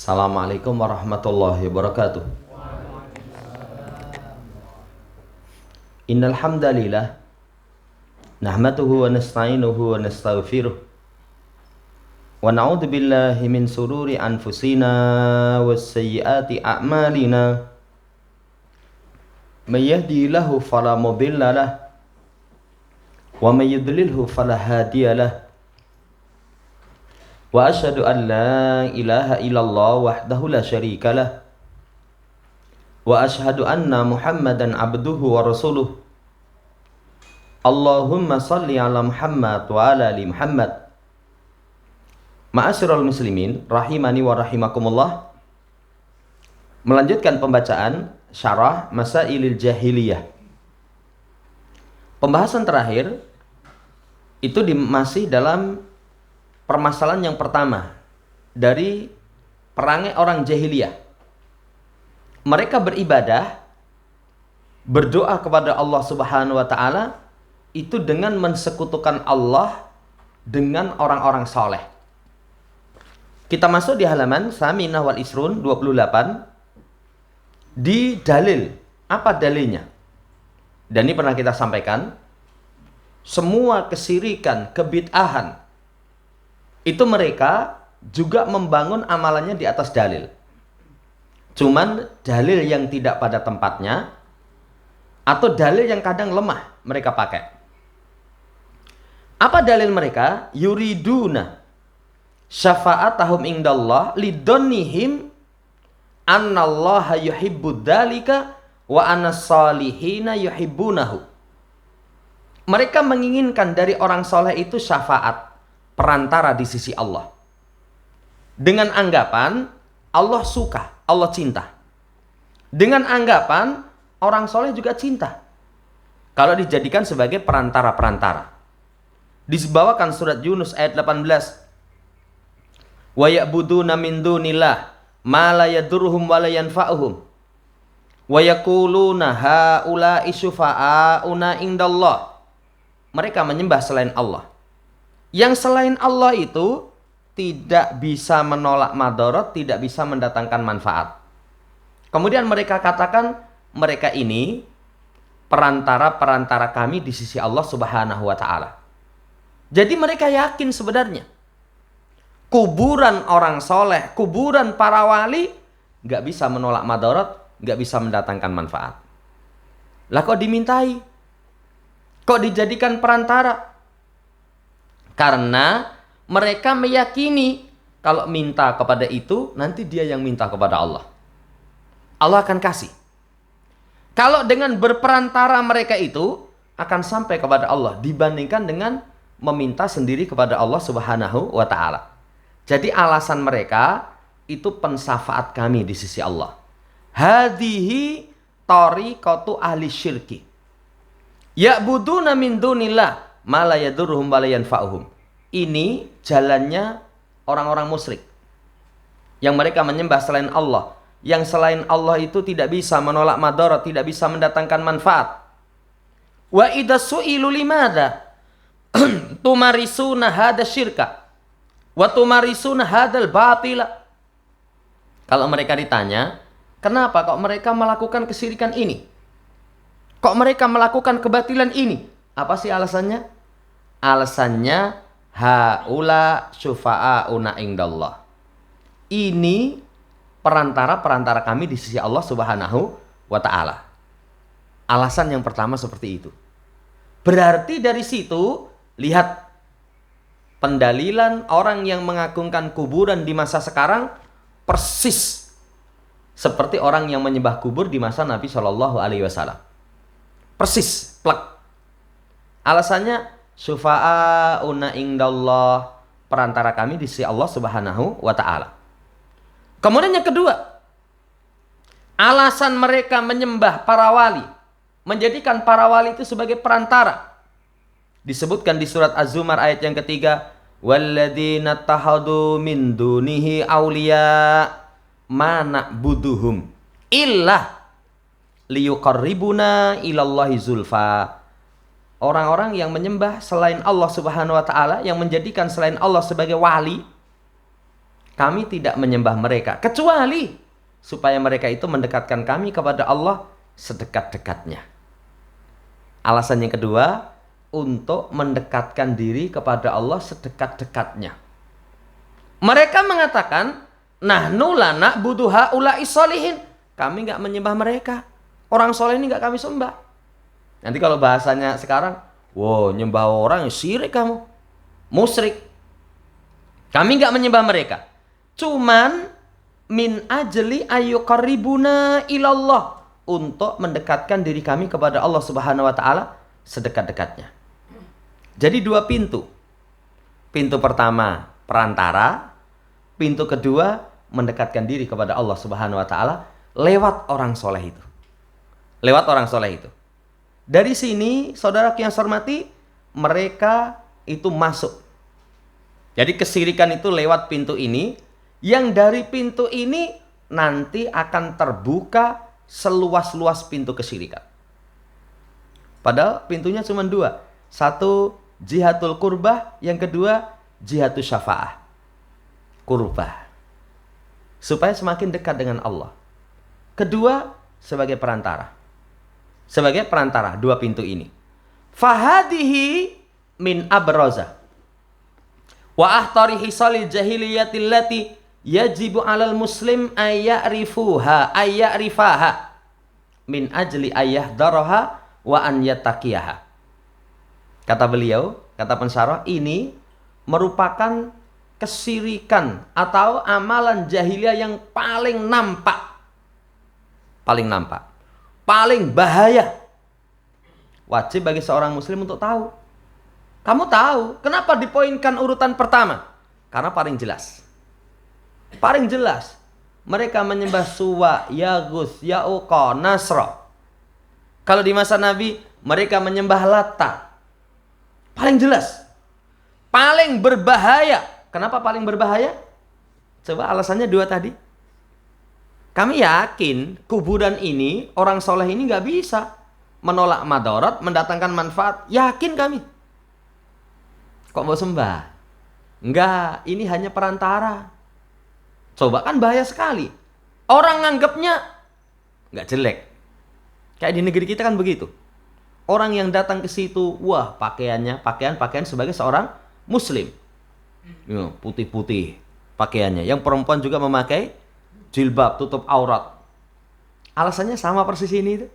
Assalamualaikum warahmatullahi wabarakatuh. Innal hamdalillah nahmaduhu wa nasta'inuhu wa nastaghfiruh wa na'udzu billahi min sururi anfusina was sayyiati a'malina. May yahdihillahu fala mudilla lahu wa may yudlilhu fala hadiya lahu. Wa asyhadu an la ilaha illallah wahdahu la syarika lah. Wa asyhadu anna Muhammadan abduhu wa rasuluh. Allahumma salli ala Muhammad wa ala ali Muhammad. Ma'asyiral muslimin rahimani wa rahimakumullah. Melanjutkan pembacaan syarah Masailil Jahiliyah. Pembahasan terakhir itu masih dalam permasalahan yang pertama dari perangai orang jahiliyah. Mereka beribadah, berdoa kepada Allah Subhanahu wa taala itu dengan mensekutukan Allah dengan orang-orang soleh. Kita masuk di halaman Saminah wal Isrun 28 di dalil. Apa dalilnya? Dan ini pernah kita sampaikan, semua kesirikan, kebid'ahan itu mereka juga membangun amalannya di atas dalil. Cuman dalil yang tidak pada tempatnya atau dalil yang kadang lemah mereka pakai. Apa dalil mereka? Yuriduna syafa'atahum indallah lidonnihim annallaha yuhibbud dzalika wa anas salihina yuhibbunahu. Mereka menginginkan dari orang soleh itu syafaat, perantara di sisi Allah, dengan anggapan Allah suka, Allah cinta, dengan anggapan orang soleh juga cinta kalau dijadikan sebagai perantara-perantara. Dibawakan surat Yunus ayat 18, wa ya'buduna min dunillah ma la yadurruhum wa la yanfa'uhum wa yaquluna haula'i syufa'auna indallah. Mereka menyembah selain Allah. Yang selain Allah itu tidak bisa menolak madarat, tidak bisa mendatangkan manfaat. Kemudian mereka katakan mereka ini perantara-perantara kami di sisi Allah Subhanahu wa taala. Jadi mereka yakin sebenarnya kuburan orang soleh, kuburan para wali nggak bisa menolak madarat, nggak bisa mendatangkan manfaat. Lah kok dimintai? Kok dijadikan perantara? Karena mereka meyakini kalau minta kepada itu, nanti dia yang minta kepada Allah. Allah akan kasih. Kalau dengan berperantara mereka itu akan sampai kepada Allah dibandingkan dengan meminta sendiri kepada Allah Subhanahu wa taala. Jadi alasan mereka itu pensyafaat kami di sisi Allah. Hadhihi tariqatu ahli syirki. Ya'buduna min dunillah ma la yadurruhum wa la yanfa'uhum. Ini jalannya orang-orang musyrik yang mereka menyembah selain Allah, yang selain Allah itu tidak bisa menolak madarat, tidak bisa mendatangkan manfaat. Wa idza su'ilu limadza tumarisuna hadza syirka wa tumarisuna hadzal batila. Kalau mereka ditanya, kenapa kok mereka melakukan kesyirikan ini? Kok mereka melakukan kebatilan ini? Apa sih alasannya? Alasannya haula syufa'auna indallah. Ini perantara-perantara kami di sisi Allah Subhanahu wa taala. Alasan yang pertama seperti itu. Berarti dari situ lihat pendalilan orang yang mengagungkan kuburan di masa sekarang persis seperti orang yang menyembah kubur di masa Nabi Shallallahu alaihi wasallam. Persis, plek. Alasannya syufa'auna indallah, perantara kami di sisi Allah Subhanahu wa taala. Kemudian yang kedua, alasan mereka menyembah para wali, menjadikan para wali itu sebagai perantara. Disebutkan di surat Az-Zumar ayat yang ketiga, walladzina tahadu min dunihi auliya ma na'buduhum illa liyuqarribuna ilallahi zulfa. Orang-orang yang menyembah selain Allah Subhanahu wa taala, yang menjadikan selain Allah sebagai wali, kami tidak menyembah mereka kecuali supaya mereka itu mendekatkan kami kepada Allah sedekat-dekatnya. Alasan yang kedua, untuk mendekatkan diri kepada Allah sedekat-dekatnya. Mereka mengatakan, nahnu la na'budu haula'i sholihin. Kami nggak menyembah mereka. Orang soleh ini nggak kami sembah. Nanti kalau bahasanya sekarang, wow, nyembah orang syirik kamu, musyrik. Kami nggak menyembah mereka. Cuman min ajli ayyuqarribuna ilallah, untuk mendekatkan diri kami kepada Allah Subhanahu wa taala sedekat-dekatnya. Jadi dua pintu. Pintu pertama perantara, pintu kedua mendekatkan diri kepada Allah Subhanahu wa taala lewat orang soleh itu. Lewat orang soleh itu. Dari sini, saudara yang saya hormati, mereka itu masuk. Jadi kesyirikan itu lewat pintu ini, yang dari pintu ini nanti akan terbuka seluas-luas pintu kesyirikan. Padahal pintunya cuma dua. Satu, jihadul qurbah. Yang kedua, jihadul syafa'ah. Qurbah. Supaya semakin dekat dengan Allah. Kedua, sebagai perantara. Sebagai perantara, dua pintu ini. Fahadihi min abraza. Wa ahtarihi salil jahiliyatil lati yajibu alal muslim ayya'rifaha min ajli ayyahdaraha wa an yattaqiyaha. Kata beliau, kata pensyarah, ini merupakan kesyirikan atau amalan jahiliyah yang paling nampak. Paling nampak. Paling bahaya. Wajib bagi seorang muslim untuk tahu. Kamu tahu, kenapa dipoinkan urutan pertama? Karena paling jelas. Paling jelas, mereka menyembah Suwa, Yaghus, Ya'uqa, Nasra. Kalau di masa Nabi, mereka menyembah Latta. Paling jelas. Paling berbahaya. Kenapa paling berbahaya? Coba alasannya dua tadi. Kami yakin kuburan ini, orang soleh ini nggak bisa menolak madarat, mendatangkan manfaat. Yakin kami. Kok mau sembah? Enggak, ini hanya perantara. Coba, kan bahaya sekali. Orang nganggapnya nggak jelek. Kayak di negeri kita kan begitu. Orang yang datang ke situ, wah, pakaian sebagai seorang muslim. Putih-putih pakaiannya. Yang perempuan juga memakai jilbab, tutup aurat. Alasannya sama persis ini.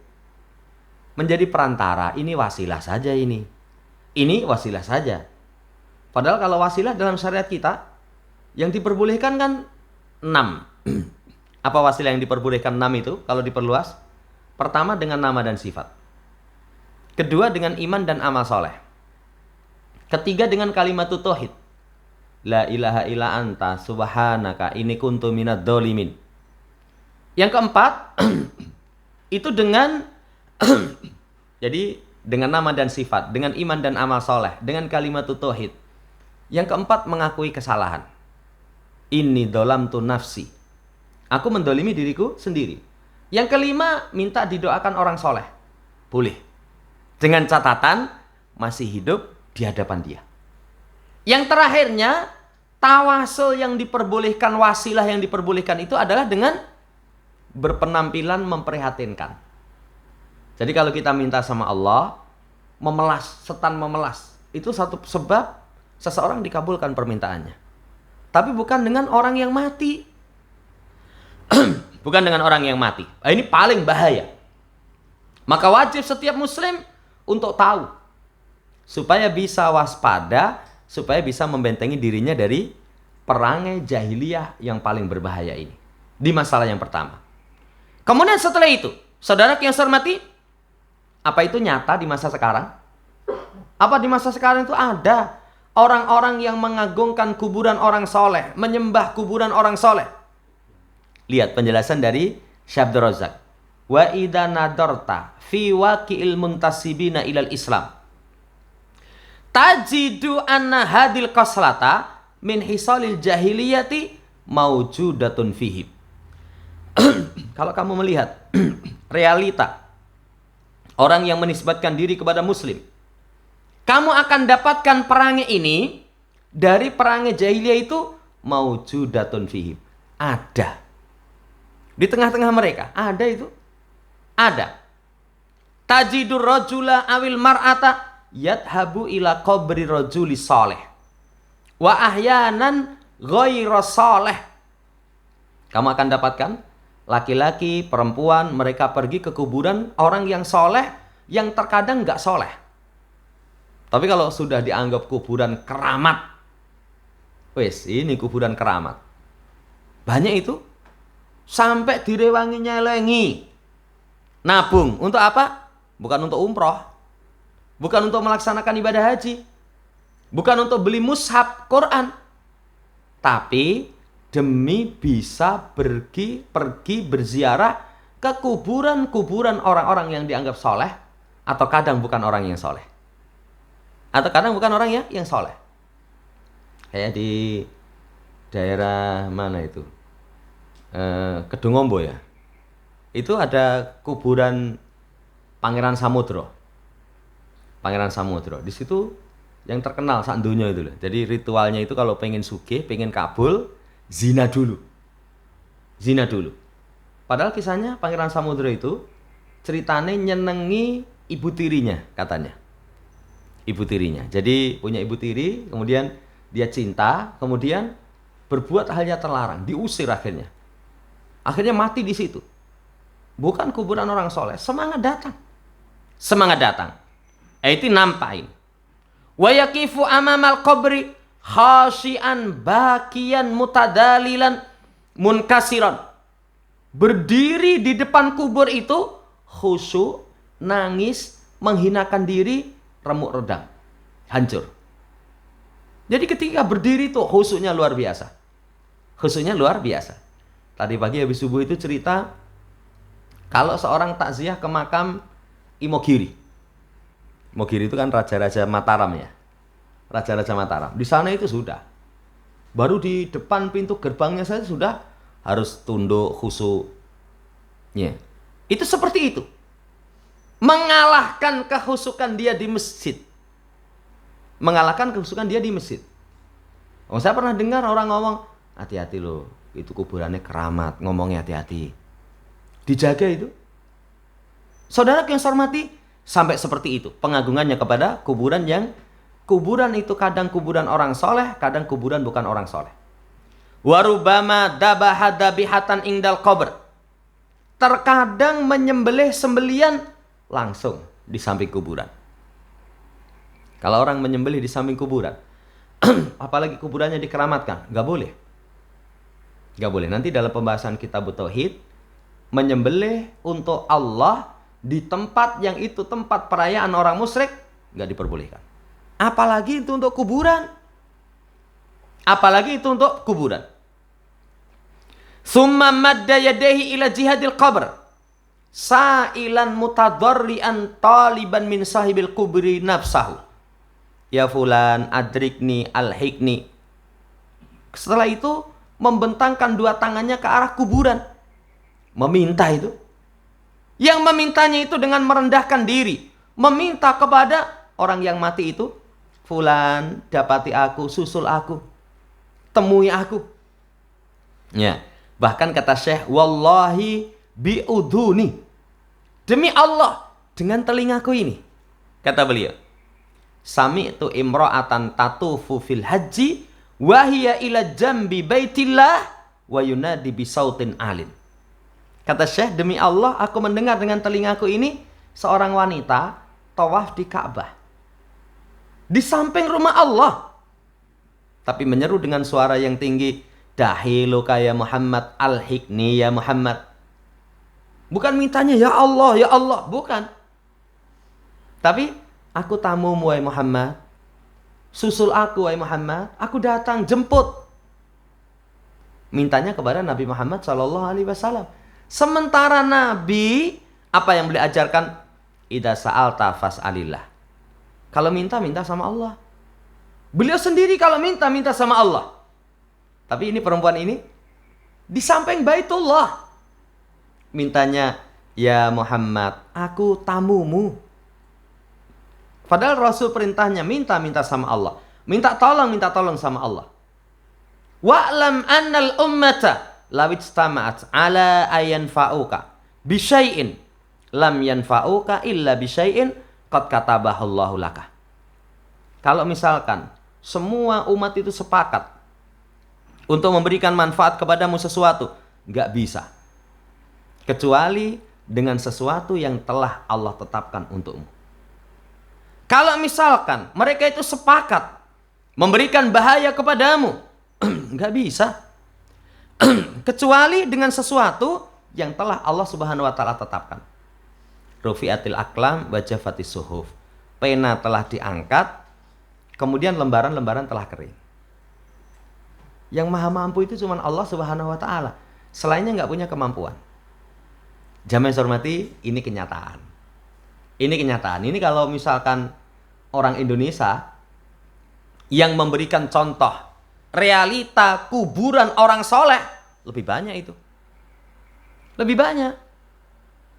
Menjadi perantara, ini wasilah saja ini. Ini wasilah saja. Padahal kalau wasilah dalam syariat kita, yang diperbolehkan kan 6. Apa wasilah yang diperbolehkan 6 itu kalau diperluas? Pertama, dengan nama dan sifat. Kedua, dengan iman dan amal soleh. Ketiga, dengan kalimatut tauhid. La ilaha illa anta subhanaka inni kuntu minadz dzalimin. Yang keempat, itu dengan jadi dengan nama dan sifat, dengan iman dan amal soleh, dengan kalimatut tauhid. Yang keempat, mengakui kesalahan. Inni dzalamtu nafsi. Aku mendolimi diriku sendiri. Yang kelima, minta didoakan orang soleh. Boleh. Dengan catatan, masih hidup di hadapan dia. Yang terakhirnya, tawasul yang diperbolehkan, wasilah yang diperbolehkan itu adalah dengan berpenampilan memprihatinkan. Jadi kalau kita minta sama Allah, memelas, setan memelas, itu satu sebab seseorang dikabulkan permintaannya. Tapi bukan dengan orang yang mati. Bukan dengan orang yang mati. Ini paling bahaya. Maka wajib setiap muslim untuk tahu. Supaya bisa waspada, supaya bisa membentengi dirinya dari perangai jahiliyah yang paling berbahaya ini. Di masalah yang pertama. Kemudian setelah itu, saudara yang saya hormati, apa itu nyata di masa sekarang? Apa di masa sekarang itu ada orang-orang yang mengagungkan kuburan orang soleh, menyembah kuburan orang soleh? Lihat penjelasan dari Syekh Abdul Razak. Wa idza nadarta fi waqi'il muntasibina ilal Islam tajidu anna hadil qaslata min hisalil jahiliyati maujudatun fihim. Kalau kamu melihat realita orang yang menisbatkan diri kepada muslim, kamu akan dapatkan perangai ini dari perangai jahiliyah itu maujudatun fihim. Ada. Di tengah-tengah mereka ada itu. Ada. Tajidur rajula awil mar'ata yadhabu ila qabri rajuli saleh. Wa ahyanan ghairu saleh. Kamu akan dapatkan laki-laki, perempuan, mereka pergi ke kuburan orang yang soleh, yang terkadang nggak soleh. Tapi kalau sudah dianggap kuburan keramat, wes ini kuburan keramat. Banyak itu. Sampai direwangi nyelengi. Nabung. Untuk apa? Bukan untuk umroh. Bukan untuk melaksanakan ibadah haji. Bukan untuk beli mushaf Quran. Tapi demi bisa pergi berziarah ke kuburan-kuburan orang-orang yang dianggap soleh. Atau kadang bukan orang yang soleh. Atau kadang bukan orang yang soleh. Kayak di daerah mana itu? Kedungombo ya. Itu ada kuburan Pangeran Samudro. Pangeran Samudro. Di situ yang terkenal sak dunya itu loh. Jadi ritualnya itu kalau pengen sugih, pengen kabul, zina dulu. Zina dulu. Padahal kisahnya Pangeran Samudro itu ceritanya nyenengi ibu tirinya katanya. Ibu tirinya. Jadi punya ibu tiri, kemudian dia cinta, kemudian berbuat hal yang terlarang, diusir akhirnya. Akhirnya mati di situ. Bukan kuburan orang soleh. Semangat datang. Semangat datang. Itu nampain. Wa yaqifu amamal qabri khashian bakian mutadalilan munkasiran. Berdiri di depan kubur itu khusyuk, nangis, menghinakan diri, remuk redam. Hancur. Jadi ketika berdiri itu khusyuknya luar biasa. Khusyuknya luar biasa. Tadi pagi habis subuh itu cerita kalau seorang takziah ke makam Imogiri. Imogiri itu kan raja-raja Mataram ya. Raja-raja Mataram. Di sana itu sudah. Baru di depan pintu gerbangnya saja sudah harus tunduk khusyuknya. Itu seperti itu. Mengalahkan kehusukan dia di masjid. Mengalahkan kehusukan dia di masjid. Oh, saya pernah dengar orang ngomong, hati-hati loh. Itu kuburannya keramat, ngomongnya hati-hati. Dijaga itu. Saudara yang saya hormati, sampai seperti itu pengagungannya kepada kuburan itu kadang kuburan orang soleh, kadang kuburan bukan orang soleh. Warubama dabaha dabihatan ingdal qabr. Terkadang menyembelih sembelian langsung di samping kuburan. Kalau orang menyembelih di samping kuburan, apalagi kuburannya dikeramatkan, nggak boleh. Gak boleh. Nanti dalam pembahasan kitab tauhid, menyembelih untuk Allah di tempat yang itu tempat perayaan orang musyrik gak diperbolehkan. Apalagi itu untuk kuburan. Apalagi itu untuk kuburan. Summa madda yadehi ila jihadil qabr sa'ilan mutadarrian taliban min sahibil kubri nafsahu. Ya fulan adrikni alhikni. Setelah itu membentangkan dua tangannya ke arah kuburan. Meminta itu. Yang memintanya itu dengan merendahkan diri. Meminta kepada orang yang mati itu. Fulan, dapati aku, susul aku. Temui aku. Ya. Bahkan kata Syekh, wallahi bi'udhuni. Demi Allah, dengan telingaku ini. Kata beliau. Sami'tu imra'atan tatufu fil haji. Wahia ila jambi baitillah wa yunadi bisautin alim. Kata Syekh, demi Allah aku mendengar dengan telingaku ini seorang wanita tawaf di Ka'bah. Di samping rumah Allah. Tapi menyeru dengan suara yang tinggi, dahiluka ya Muhammad, al-hikni ya Muhammad. Bukan mintanya ya Allah, bukan. Tapi aku tamumu wahai Muhammad. Susul aku wahai Muhammad, aku datang jemput. Mintanya kepada Nabi Muhammad SAW. Sementara Nabi, apa yang beliau ajarkan? Idza sa'alta fas'alillah. Kalau minta sama Allah. Beliau sendiri kalau minta sama Allah. Tapi ini perempuan ini di samping Baitullah. Mintanya, ya Muhammad, aku tamumu. Padahal Rasul perintahnya minta sama Allah. Minta tolong sama Allah. Wa'lam annal ummata law ijtama'at ala ayanfa'uka bi syai'in lam yanfa'uka illa bi syai'in qad katabahallahu laka. Kalau misalkan semua umat itu sepakat untuk memberikan manfaat kepadamu sesuatu, nggak bisa. Kecuali dengan sesuatu yang telah Allah tetapkan untukmu. Kalau misalkan mereka itu sepakat memberikan bahaya kepadamu, nggak bisa. Kecuali dengan sesuatu yang telah Allah Subhanahu wa taala tetapkan. Rufi'atil aqlam wa jaffatis suhuf. Pena telah diangkat, kemudian lembaran-lembaran telah kering. Yang maha mampu itu cuma Allah Subhanahu wa taala. Selainnya nggak punya kemampuan. Jamaah yang saya hormati, ini kenyataan. Ini kenyataan. Ini kalau misalkan orang Indonesia yang memberikan contoh realita kuburan orang soleh, lebih banyak itu. Lebih banyak.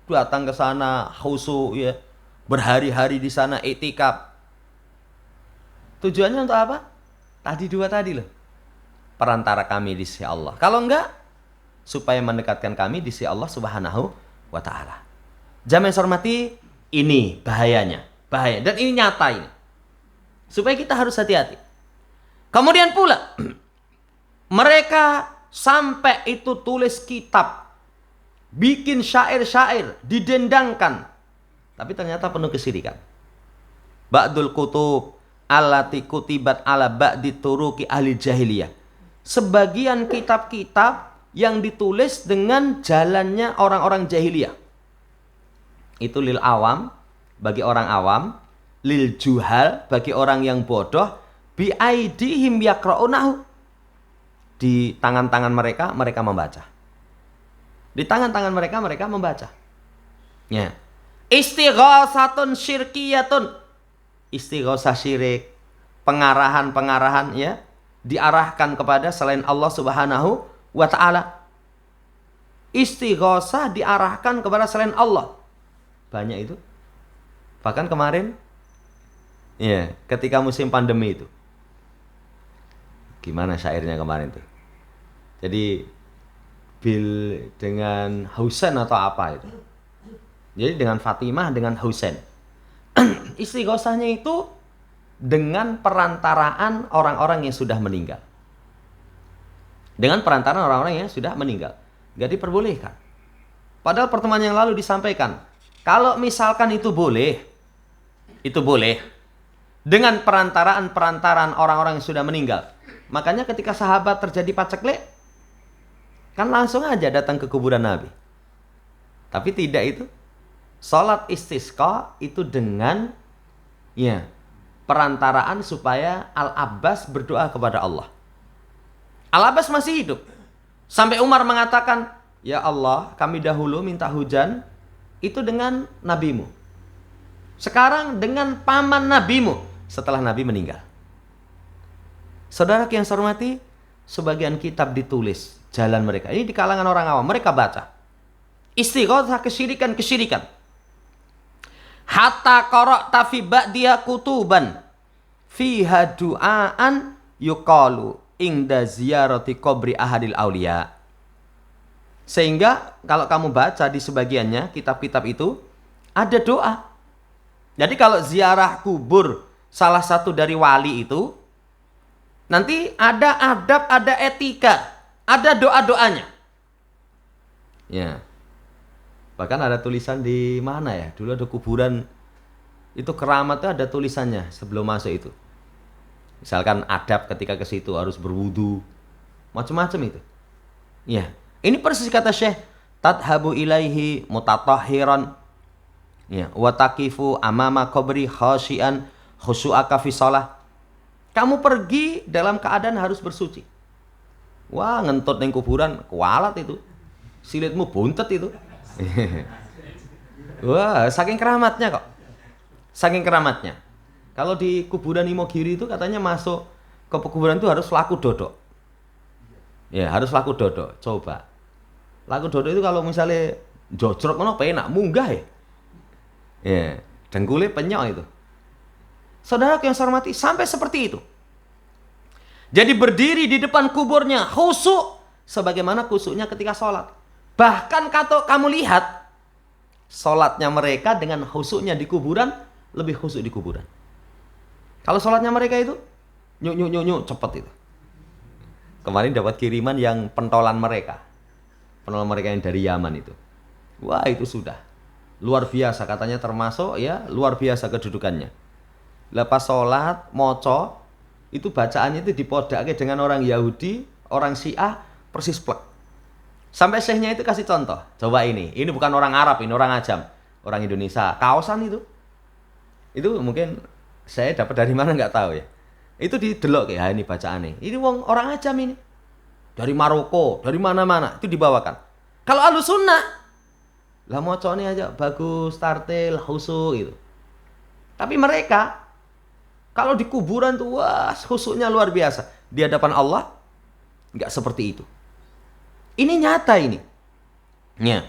Datang ke sana khusyuk ya, berhari-hari di sana iktikaf. Tujuannya untuk apa? Tadi dua tadi loh. Perantara kami di sisi Allah. Kalau enggak, supaya mendekatkan kami di sisi Allah Subhanahu wa taala. Jamaah yang saya hormati, ini bahayanya. Bahaya. Dan ini nyata ini. Supaya kita harus hati-hati. Kemudian pula, mereka sampai itu tulis kitab, bikin syair-syair, didendangkan. Tapi ternyata penuh kesyirikan. Ba'dul kutub allati kutibat ala ba'di turuki ahli jahiliyah. Sebagian kitab-kitab yang ditulis dengan jalannya orang-orang jahiliyah. Itu lil awam, bagi orang awam, lil juhal, bagi orang yang bodoh, bi aidihim yaqra'unahu. Di tangan-tangan mereka, mereka membaca. Di tangan-tangan mereka, mereka membaca. Ya. Istighosatun syirkiyatun. Istighosah syirik, pengarahan-pengarahan ya, diarahkan kepada selain Allah Subhanahu wa ta'ala. Istighosah diarahkan kepada selain Allah. Banyak itu. Bahkan kemarin ya, ketika musim pandemi itu. Gimana syairnya kemarin tuh? Jadi dengan Husain atau apa itu? Jadi dengan Fatimah dengan Husain. Istighosahnya itu dengan perantaraan orang-orang yang sudah meninggal. Dengan perantaraan orang-orang yang sudah meninggal. Gak diperbolehkan. Padahal pertemuan yang lalu disampaikan, kalau misalkan itu boleh dengan perantaraan orang-orang yang sudah meninggal. Makanya ketika sahabat terjadi paceklik, kan langsung aja datang ke kuburan Nabi. Tapi tidak itu. Salat istisqa itu dengan ya, perantaraan supaya Al-Abbas berdoa kepada Allah. Al-Abbas masih hidup. Sampai Umar mengatakan, ya Allah, kami dahulu minta hujan itu dengan nabimu. Sekarang dengan paman nabimu setelah Nabi meninggal. Saudara yang saya hormati, sebagian kitab ditulis jalan mereka. Ini di kalangan orang awam, mereka baca. Istighosah kesyirikan. Hatta qara'ta fi ba'diha kutuban fiha du'aan yuqalu inda ziyarati qabri ahadil auliya. Sehingga kalau kamu baca di sebagiannya kitab-kitab itu ada doa. Jadi kalau ziarah kubur salah satu dari wali itu, nanti ada adab, ada etika, ada doa-doanya. Ya. Bahkan ada tulisan di mana ya? Dulu ada kuburan itu keramat tuh ada tulisannya sebelum masuk itu. Misalkan adab ketika ke situ harus berwudu, macam-macam itu. Ya. Ini persis kata Syekh, tadhabu ilaihi mutatahhiran. Ya, wa taqifu amama qabri khasyian khusyu'aka fi shalah. Kamu pergi dalam keadaan harus bersuci. Wah, ngentut ning kuburan kualat itu. Silitmu buntet itu. Wah, saking keramatnya kok. Saking keramatnya. Kalau di kuburan Imogiri itu katanya masuk ke kuburan itu harus laku dodok. Ya, harus laku dodok. Coba. Laku dodok itu kalau misalnya jojrok ngono penak munggah ya. Ya, dengkulnya penyok itu. Saudara yang saya hormati, sampai seperti itu. Jadi berdiri di depan kuburnya khusyuk sebagaimana khusyuknya ketika sholat. Bahkan kalau kamu lihat sholatnya mereka dengan khusyuknya di kuburan lebih khusyuk di kuburan. Kalau sholatnya mereka itu nyuk cepet itu. Kemarin dapat kiriman yang pentolan mereka yang dari Yaman itu. Wah, itu sudah luar biasa, katanya termasuk ya luar biasa kedudukannya. Lepas sholat moco itu bacaannya itu dipodake dengan orang Yahudi, orang Syiah persis plek. Sampai syekhnya itu kasih contoh. Coba ini bukan orang Arab, ini orang Ajam, orang Indonesia. Kaosan itu mungkin saya dapat dari mana nggak tahu ya. Itu didelok ya, ini bacaannya. Ini wong orang Ajam ini. Dari Maroko, dari mana-mana itu dibawakan. Kalau Ahlus Sunnah lah mocone aja bagus, tartil, khusyuk gitu. Tapi mereka kalau di kuburan tuh wah khusyuknya luar biasa. Di hadapan Allah nggak seperti itu. Ini nyata ini. Ya.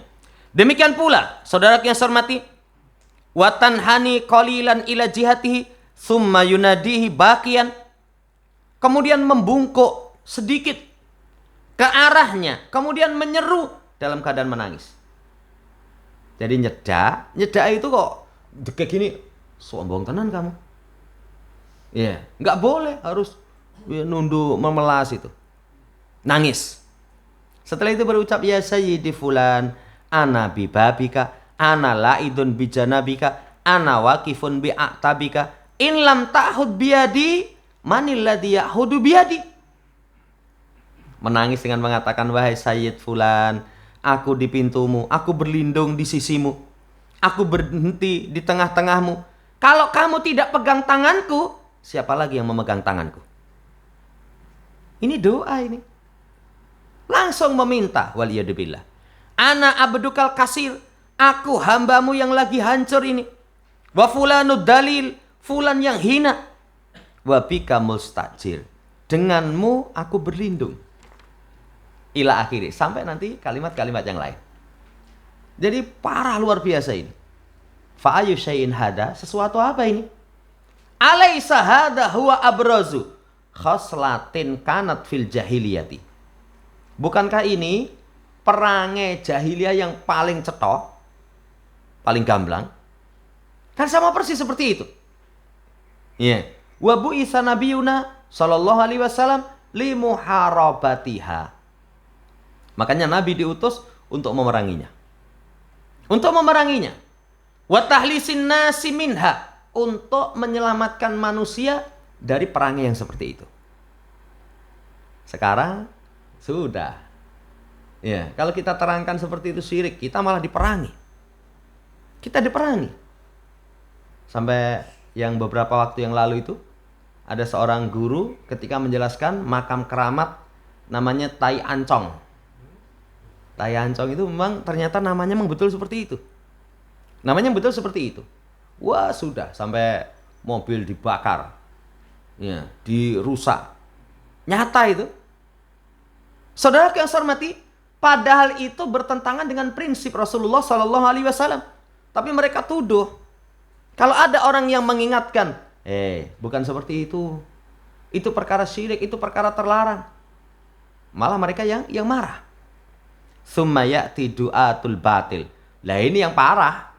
Demikian pula, saudara yang saya hormati, wa tanhani qalilan ila jihatihi summa yunadihi baqiyan. Kemudian membungkuk sedikit ke arahnya, kemudian menyeru dalam keadaan menangis. Jadi nyeda itu kok kayak gini, sombong tenan kamu. Iya, nggak boleh, harus nunduk memelas itu. Nangis. Setelah itu berucap ya sayyidi fulan, ana bi babika, ana laidun bi janabika, ana waqifun bi a'tabika, in lam ta'hud biyadi, manil ladzi ya'hudu biyadi. Menangis dengan mengatakan wahai sayyid fulan, aku di pintumu, aku berlindung di sisimu, aku berhenti di tengah-tengahmu. Kalau kamu tidak pegang tanganku, siapa lagi yang memegang tanganku? Ini doa ini. Langsung meminta, waliyadubillah. Ana abdukal kasir, aku hambamu yang lagi hancur ini. Wa fulanud dalil, fulan yang hina. Wa bika mustajir, denganmu aku berlindung. Ila akhiri, sampai nanti kalimat-kalimat yang lain. Jadi parah luar biasa ini. Fa ayu syai'in hada, sesuatu apa ini? Alaisa hada huwa abrazu khoslatin kanat fil jahiliyati. Bukankah ini perangai jahiliyah yang paling cetok, paling gamblang? Kan sama persis seperti itu. Ya. Wa bu'itsa nabiyuna sallallahu alaihi wasallam li muharabatiha. Makanya Nabi diutus untuk memeranginya. Untuk memeranginya. Wa tahlisin nasi minha, untuk menyelamatkan manusia dari perangai yang seperti itu. Sekarang sudah. Ya, kalau kita terangkan seperti itu syirik, kita malah diperangi. Kita diperangi. Sampai yang beberapa waktu yang lalu itu ada seorang guru ketika menjelaskan makam keramat namanya Tai Ancong. Tai Ancong itu memang ternyata namanya memang betul seperti itu. Namanya betul seperti itu. Wah sudah, sampai mobil dibakar, ya, dirusak. Nyata itu. Saudara yang saya hormati, padahal itu bertentangan dengan prinsip Rasulullah Sallallahu Alaihi Wasallam. Tapi mereka tuduh. Kalau ada orang yang mengingatkan, bukan seperti itu. Itu perkara syirik, itu perkara terlarang. Malah mereka yang marah. Summa ya'ti du'atul batil. Lah ini yang parah.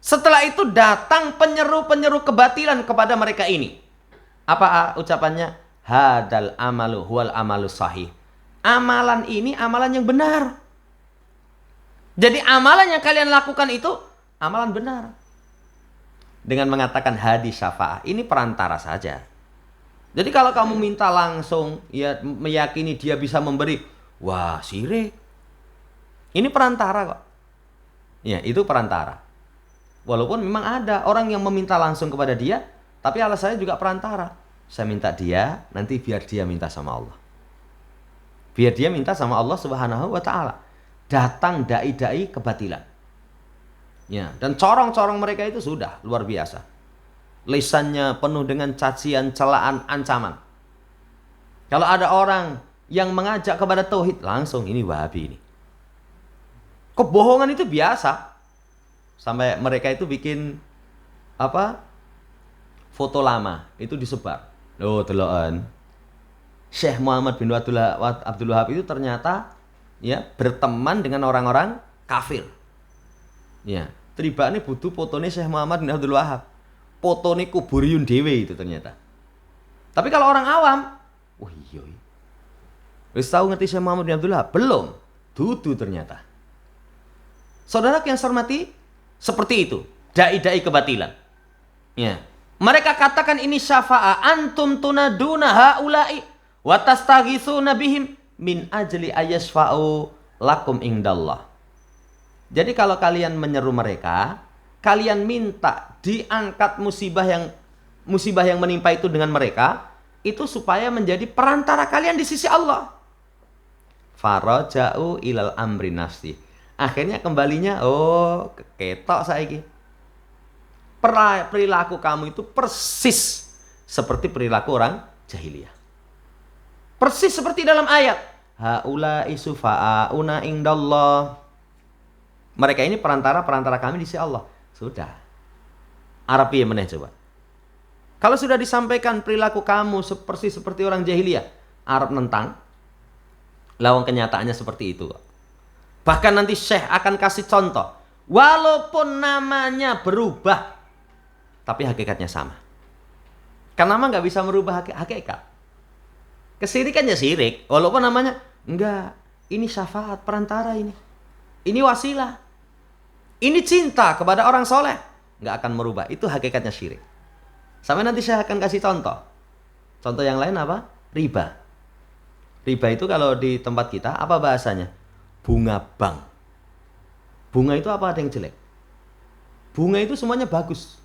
Setelah itu datang penyeru-penyeru kebatilan kepada mereka ini. Apa ucapannya? Hadal amalu huwal amalu sahih. Amalan ini amalan yang benar. Jadi amalan yang kalian lakukan itu amalan benar. Dengan mengatakan hadis syafa'ah, ini perantara saja. Jadi kalau kamu minta langsung, ya meyakini dia bisa memberi, wah syirik. Ini perantara kok. Ya, itu perantara. Walaupun memang ada orang yang meminta langsung kepada dia, tapi alasannya juga perantara. Saya minta dia, nanti biar dia minta sama Allah. Biar dia minta sama Allah Subhanahu wa taala. Datang dai-dai kebatilan. Ya, dan corong-corong mereka itu sudah luar biasa. Lisannya penuh dengan cacian, celaan, ancaman. Kalau ada orang yang mengajak kepada tauhid, langsung ini Wahabi ini. Kebohongan itu biasa. Sampai mereka itu bikin foto lama itu disebar. Oh, deloken. Syekh Muhammad bin Abdul Wahab itu ternyata ya berteman dengan orang-orang kafir. Ya, tribane butuh fotone Syekh Muhammad bin Abdul Wahab. Fotone kuburiyun dhewe itu ternyata. Tapi kalau orang awam, wah iya. Wis tahu ngerti Syekh Muhammad bin Abdul Wahab? Belum. Dudu ternyata. Saudara yang saya hormati, seperti itu. Dai-dai kebatilan. Ya. Mereka katakan ini syafa'a antum tunaduna haula'i wa tastaghisuna bihim min ajli ayasfa'u lakum indallah. Jadi kalau kalian menyeru mereka, kalian minta diangkat musibah yang menimpa itu dengan mereka, itu supaya menjadi perantara kalian di sisi Allah. Faraja'u ilal amri nafsi. Akhirnya kembalinya, ketok saiki. Perilaku kamu itu persis seperti perilaku orang jahiliyah. Persis seperti dalam ayat. Haula'i sufa'auna indallah. Mereka ini perantara kami di sisi Allah. Sudah. Arab ya meneh coba. Kalau sudah disampaikan perilaku kamu persis seperti orang jahiliyah, Arab nentang. Lawang kenyataannya seperti itu. Bahkan nanti Syekh akan kasih contoh. Walaupun namanya berubah, tapi hakikatnya sama. Karena nama nggak bisa merubah hakikat. Kesirikan ya sirik. Walaupun namanya, enggak. Ini syafaat perantara ini. Ini wasilah. Ini cinta kepada orang soleh. Nggak akan merubah. Itu hakikatnya syirik. Sampai nanti saya akan kasih contoh. Contoh yang lain apa? Riba. Riba itu kalau di tempat kita, apa bahasanya? Bunga bank. Bunga itu apa ada yang jelek? Bunga itu semuanya bagus.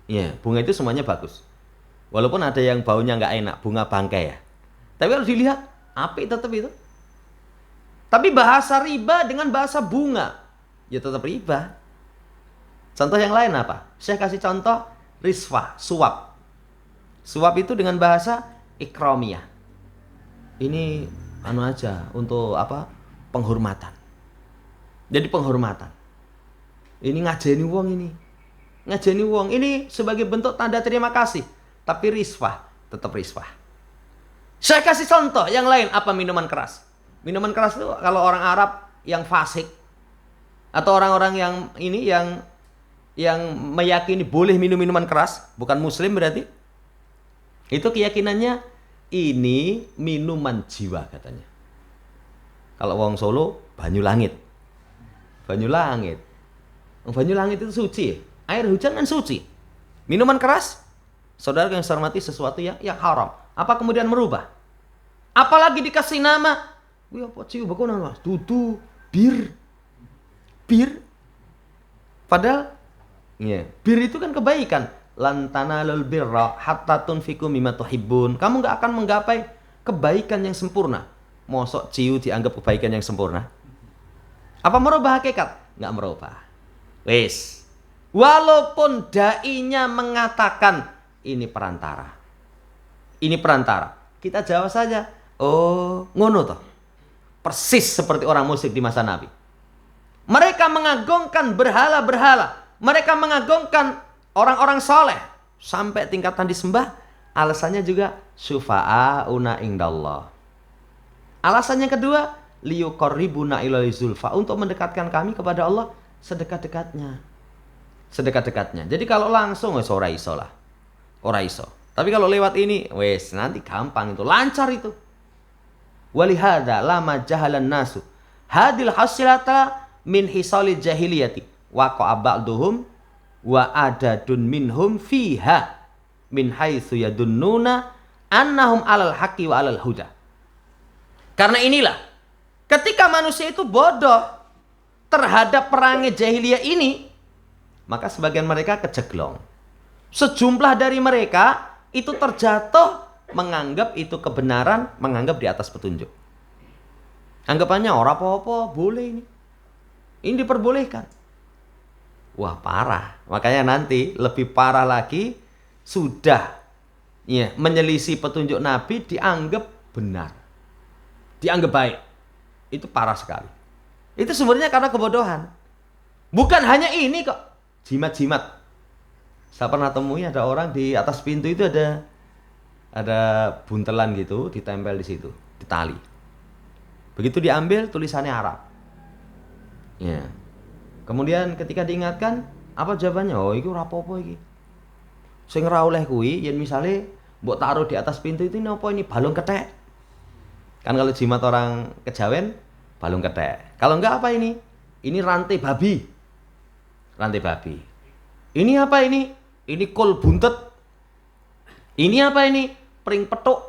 Ya, bunga itu semuanya bagus. Walaupun ada yang baunya nggak enak, bunga bangkai ya. Tapi kalau dilihat, apik tetap itu. Tapi bahasa riba dengan bahasa bunga, ya tetap riba. Contoh yang lain apa? Saya kasih contoh riswah, suap. Suap itu dengan bahasa ikramiyah. Ini aja untuk apa? Penghormatan. Jadi penghormatan. Ini ngajeni wong ini. Ngajeni wong ini sebagai bentuk tanda terima kasih. Tapi riswah, tetap riswah. Saya kasih contoh yang lain, apa minuman keras. Minuman keras itu kalau orang Arab yang fasik atau orang-orang yang ini yang meyakini boleh minum minuman keras, bukan muslim berarti. Itu keyakinannya ini minuman jiwa katanya. Kalau wong Solo, banyu langit. Banyu langit. Banyu langit itu suci. Air hujan kan suci. Minuman keras, saudara yang saya hormati, sesuatu yang haram. Apa kemudian merubah? Apalagi dikasih nama. Wih, apa ciu bagaimana mas? Dudu, bir. Padahal, bir itu kan kebaikan. Lan tanalul birra hatta tunfiqu mimma tuhibbun. Kamu nggak akan menggapai kebaikan yang sempurna. Mosok ciu dianggap kebaikan yang sempurna? Apa merubah hakikat? Nggak merubah. Wis. Walaupun dai-nya mengatakan ini perantara. Ini perantara. Kita jawab saja, oh, ngono toh. Persis seperti orang musyrik di masa Nabi. Mereka mengagungkan berhala-berhala. Mereka mengagungkan orang-orang soleh. Sampai tingkatan disembah. Alasannya juga syufa'auna indallah. Alasannya kedua, liyuqarribuna ilal zulfa, untuk mendekatkan kami kepada Allah sedekat-dekatnya. Sedekat-dekatnya. Jadi kalau langsung wes ora iso lah. Ora iso. Tapi kalau lewat ini, wes nanti gampang itu, lancar itu. Walihada lama jahalan nasu hadil hasilata min hisalil jahiliyati waqa'a ba'duhum wa adadun minhum fiha min haitsu yadunnuna annahum alal haqqi wa alal huda. Karena inilah, ketika manusia itu bodoh terhadap perangnya jahiliyah ini, maka sebagian mereka kejeglong. Sejumlah dari mereka itu terjatuh menganggap itu kebenaran, menganggap di atas petunjuk. Anggapannya orang apa-apa, boleh ini. Ini diperbolehkan. Wah, parah. Makanya nanti lebih parah lagi, sudah menyelisih petunjuk Nabi dianggap benar. Dianggap baik. Itu parah sekali. Itu sumbernya karena kebodohan. Bukan hanya ini kok. Jimat-jimat. Saya pernah temui ada orang di atas pintu itu ada ada buntelan gitu, ditempel di situ, di tali. Begitu diambil tulisannya Arab. Ya. Kemudian ketika diingatkan, apa jawabannya? Oh, iki ora apa-apa iki. Sing ora oleh kuwi yen misale mbok taruh di atas pintu itu ini apa ini balung ketek. Kan kalau jimat orang kejawen balung ketek. Kalau enggak apa ini? Ini rantai babi. Rantai babi. Ini apa ini? Ini kol buntet. Ini apa ini? Pring petuk.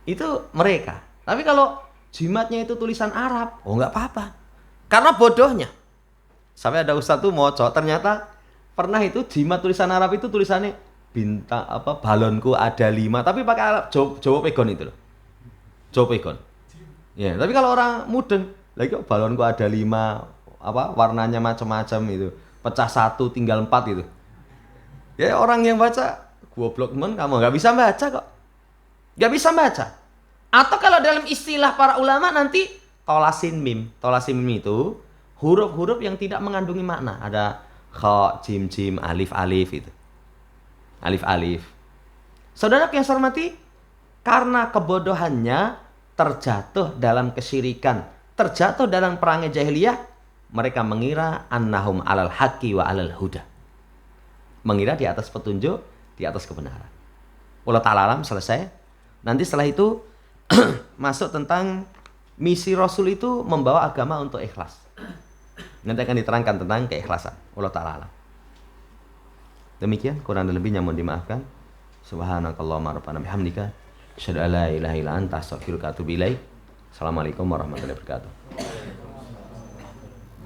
Itu mereka. Tapi kalau jimatnya itu tulisan Arab, oh enggak apa-apa. Karena bodohnya. Sampai ada ustadz tuh moco, ternyata pernah itu jimat tulisan Arab itu tulisannya bintang apa balonku ada 5, tapi pakai Arab Jawa pegon itu loh. Jawa pegon. Ya, tapi kalau orang mudeng, lagi kok balonku ada 5, apa warnanya macam-macam itu. Pecah 1 tinggal 4 itu. Ya orang yang baca goblok men kamu nggak bisa baca kok. Nggak bisa baca. Atau kalau dalam istilah para ulama nanti tolasin mim. Tolasin mim itu huruf-huruf yang tidak mengandungi makna. Ada kha, jim, jim, alif, alif itu. Alif, alif. Saudara yang saya hormati, karena kebodohannya terjatuh dalam kesyirikan, terjatuh dalam perangai jahiliyah, mereka mengira annahum alal haqqi wa alal huda. Mengira di atas petunjuk, di atas kebenaran. Allah ta'ala alam selesai. Nanti setelah itu masuk tentang misi Rasul itu membawa agama untuk ikhlas. Nanti akan diterangkan tentang keikhlasan. Allah ta'ala alam. Demikian, kurang dan lebihnya mohon dimaafkan. Subhanakallahumma rabbana bihamdika asyhadu an la ilaha illa anta astaghfiruka wa atubu ilaik. Assalamualaikum warahmatullahi wabarakatuh.